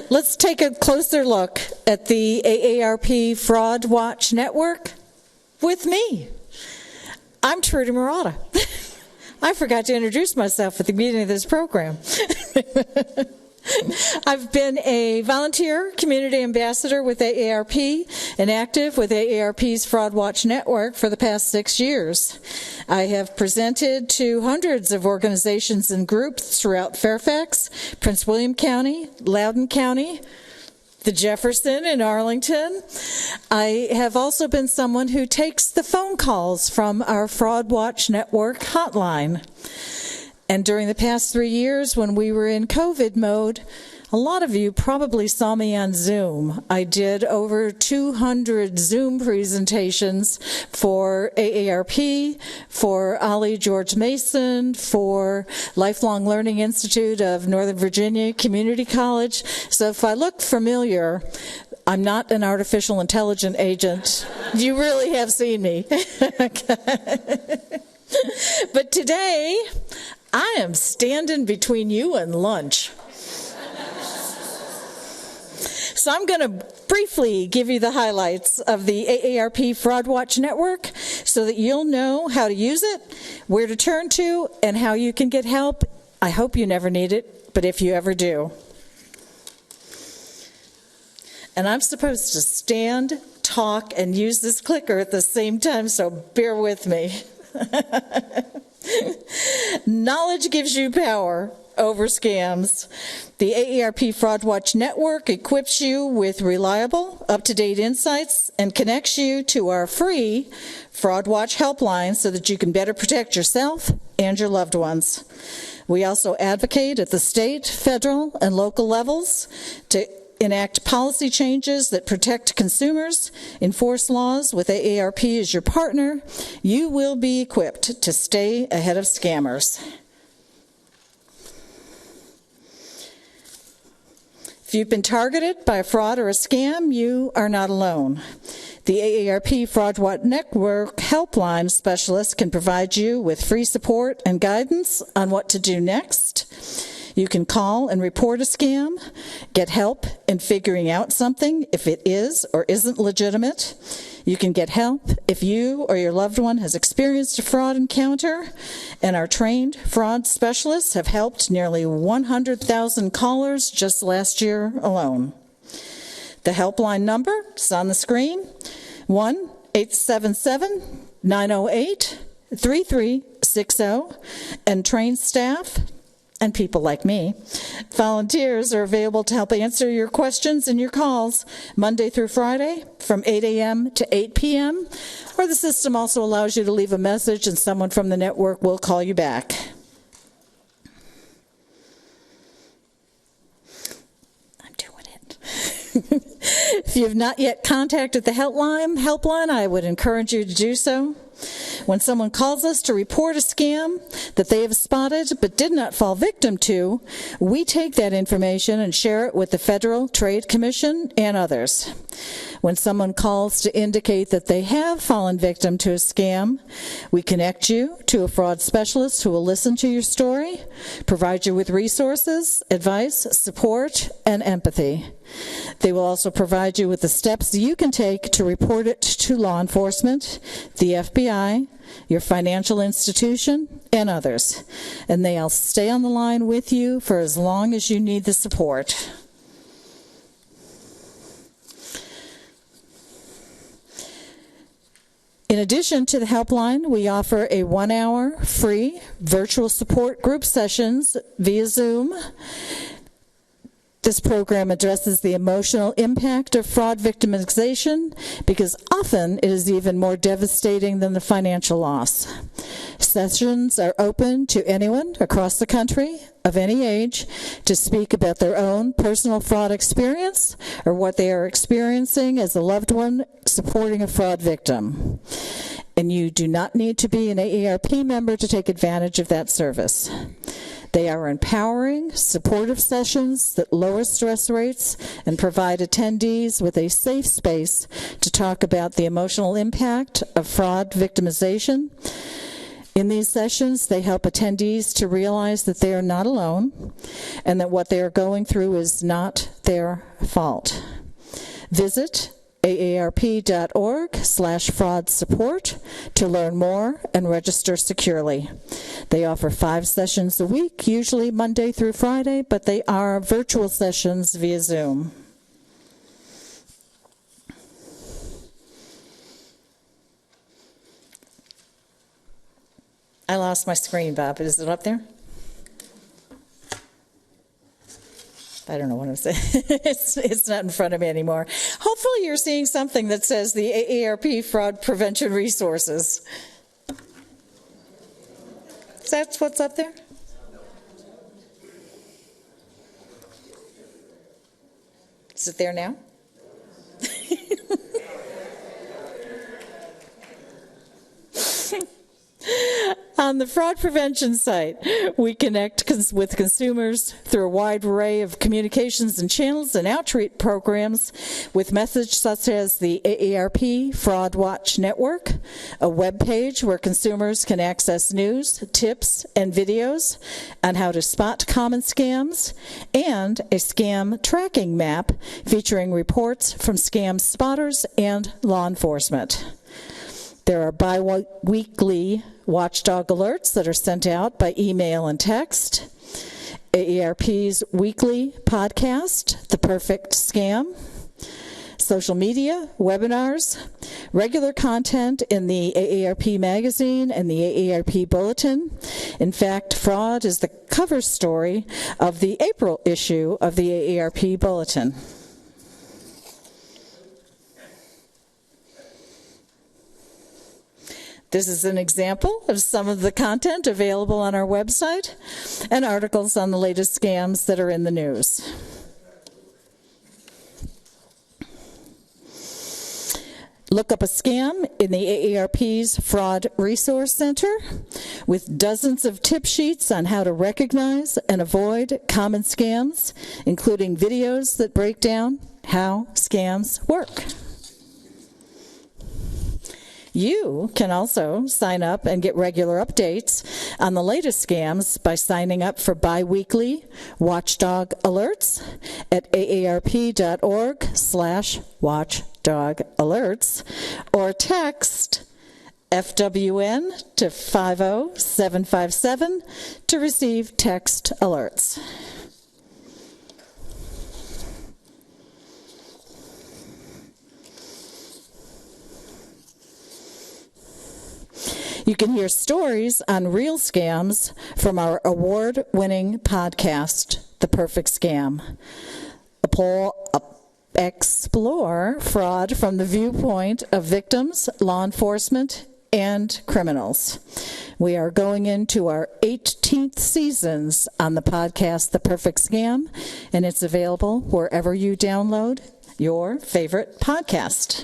Let's take a closer look at the AARP Fraud Watch Network with me. I'm Trudy Marotta. I forgot to introduce myself at the beginning of this program. I've been a volunteer community ambassador with AARP and active with AARP's Fraud Watch Network for the past 6 years. I have presented to hundreds of organizations and groups throughout Fairfax, Prince William County, Loudoun County, the Jefferson and Arlington. I have also been someone who takes the phone calls from our Fraud Watch Network hotline. And during the past 3 years, when we were in COVID mode, a lot of you probably saw me on Zoom. I did over 200 Zoom presentations for AARP, for Ollie George Mason, for Lifelong Learning Institute of Northern Virginia Community College. So if I look familiar, I'm not an artificial intelligence agent. You really have seen me. But today, I am standing between you and lunch. So I'm going to briefly give you the highlights of the AARP Fraud Watch Network so that you'll know how to use it, where to turn to, and how you can get help. I hope you never need it, but if you ever do. And I'm supposed to stand, talk, and use this clicker at the same time, so bear with me. Knowledge gives you power over scams. The AARP Fraud Watch Network equips you with reliable, up-to-date insights and connects you to our free Fraud Watch helpline so that you can better protect yourself and your loved ones. We also advocate at the state, federal, and local levels to enact policy changes that protect consumers, enforce laws with AARP as your partner. You will be equipped to stay ahead of scammers. If you've been targeted by a fraud or a scam, you are not alone. The AARP Fraud Watch Network helpline specialist can provide you with free support and guidance on what to do next. You can call and report a scam, get help in figuring out something if it is or isn't legitimate. You can get help if you or your loved one has experienced a fraud encounter, and our trained fraud specialists have helped nearly 100,000 callers just last year alone. The helpline number is on the screen, 1-877-908-3360, and trained staff and people like me, volunteers are available to help answer your questions and your calls Monday through Friday from 8 a.m. to 8 p.m., or the system also allows you to leave a message and someone from the network will call you back. I'm doing it. If you have not yet contacted the helpline, I would encourage you to do so. When someone calls us to report a scam that they have spotted but did not fall victim to, we take that information and share it with the Federal Trade Commission and others. When someone calls to indicate that they have fallen victim to a scam, we connect you to a fraud specialist who will listen to your story, provide you with resources, advice, support, and empathy. They will also provide you with the steps you can take to report it to law enforcement, the FBI, your financial institution, and others. And they'll stay on the line with you for as long as you need the support. In addition to the helpline, we offer a 1-hour free virtual support group sessions via Zoom. This program addresses the emotional impact of fraud victimization because often it is even more devastating than the financial loss. Sessions are open to anyone across the country of any age to speak about their own personal fraud experience or what they are experiencing as a loved one supporting a fraud victim. And you do not need to be an AARP member to take advantage of that service. They are empowering, supportive sessions that lower stress rates and provide attendees with a safe space to talk about the emotional impact of fraud victimization In these sessions, they help attendees to realize that they are not alone and that what they are going through is not their fault. Visit aarp.org/fraud support to learn more and register securely. They offer 5 sessions a week, usually Monday through Friday, but they are virtual sessions via Zoom. I lost my screen, Bob. Is it up there? I don't know what I'm saying. It's not in front of me anymore. Hopefully you're seeing something that says the AARP Fraud Prevention Resources. Is that what's up there? Is it there now? On the fraud prevention site, we connect with consumers through a wide array of communications and channels and outreach programs with methods such as the AARP Fraud Watch Network, a web page where consumers can access news, tips, and videos on how to spot common scams, and a scam tracking map featuring reports from scam spotters and law enforcement. There are bi-weekly watchdog alerts that are sent out by email and text. AARP's weekly podcast, The Perfect Scam. Social media, webinars, regular content in the AARP magazine and the AARP bulletin. In fact, fraud is the cover story of the April issue of the AARP bulletin. This is an example of some of the content available on our website and articles on the latest scams that are in the news. Look up a scam in the AARP's Fraud Resource Center with dozens of tip sheets on how to recognize and avoid common scams, including videos that break down how scams work. You can also sign up and get regular updates on the latest scams by signing up for bi-weekly watchdog alerts at aarp.org/watchdog alerts or text FWN to 50757 to receive text alerts. You can hear stories on real scams from our award-winning podcast, The Perfect Scam. Explore fraud from the viewpoint of victims, law enforcement, and criminals. We are going into our 18th seasons on the podcast, The Perfect Scam, and it's available wherever you download your favorite podcast.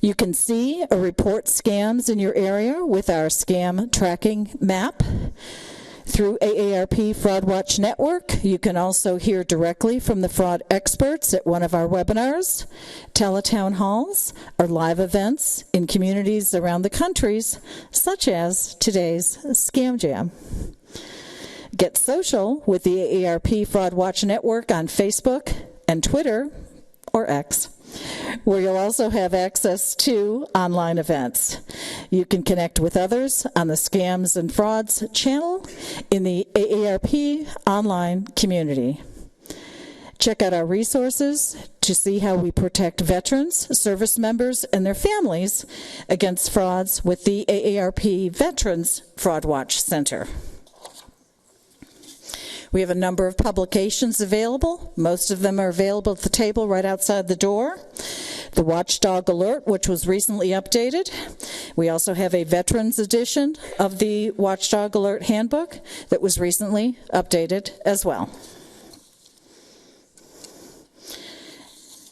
You can see or report scams in your area with our scam tracking map. Through AARP Fraud Watch Network, you can also hear directly from the fraud experts at one of our webinars, teletown halls, or live events in communities around the country, such as today's Scam Jam. Get social with the AARP Fraud Watch Network on Facebook and Twitter, or X, where you'll also have access to online events. You can connect with others on the Scams and Frauds channel in the AARP online community. Check out our resources to see how we protect veterans, service members, and their families against frauds with the AARP Veterans Fraud Watch Center. We have a number of publications available. Most of them are available at the table right outside the door. The Watchdog Alert, which was recently updated. We also have a Veterans edition of the Watchdog Alert Handbook that was recently updated as well.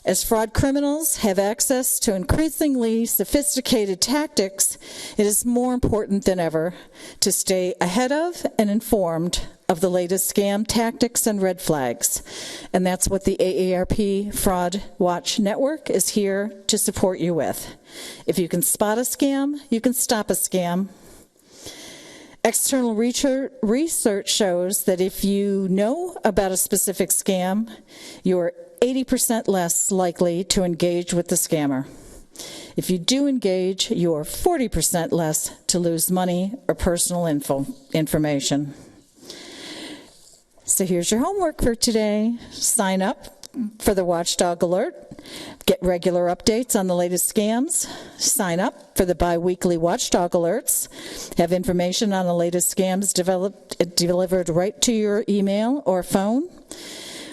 As fraud criminals have access to increasingly sophisticated tactics, it is more important than ever to stay ahead of and informed of the latest scam tactics and red flags. And that's what the AARP Fraud Watch Network is here to support you with. If you can spot a scam, you can stop a scam. External research shows that if you know about a specific scam, you are 80% less likely to engage with the scammer. If you do engage, you are 40% less to lose money or personal information. So here's your homework for today. Sign up for the Watchdog Alert. Get regular updates on the latest scams. Sign up for the bi-weekly Watchdog Alerts. Have information on the latest scams delivered right to your email or phone.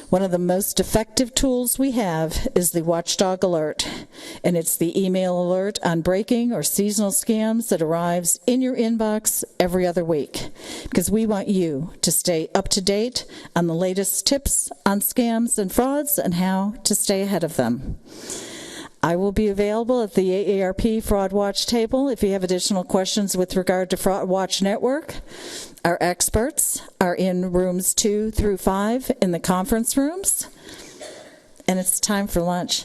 One of the most effective tools we have is the Watchdog Alert, and it's the email alert on breaking or seasonal scams that arrives in your inbox every other week, because we want you to stay up to date on the latest tips on scams and frauds and how to stay ahead of them. I will be available at the AARP Fraud Watch table if you have additional questions with regard to Fraud Watch Network. Our experts are in rooms 2 through 5 in the conference rooms. And it's time for lunch.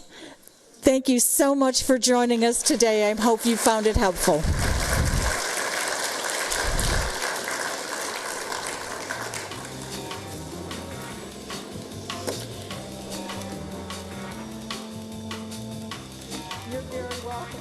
Thank you so much for joining us today. I hope you found it helpful. You're very welcome.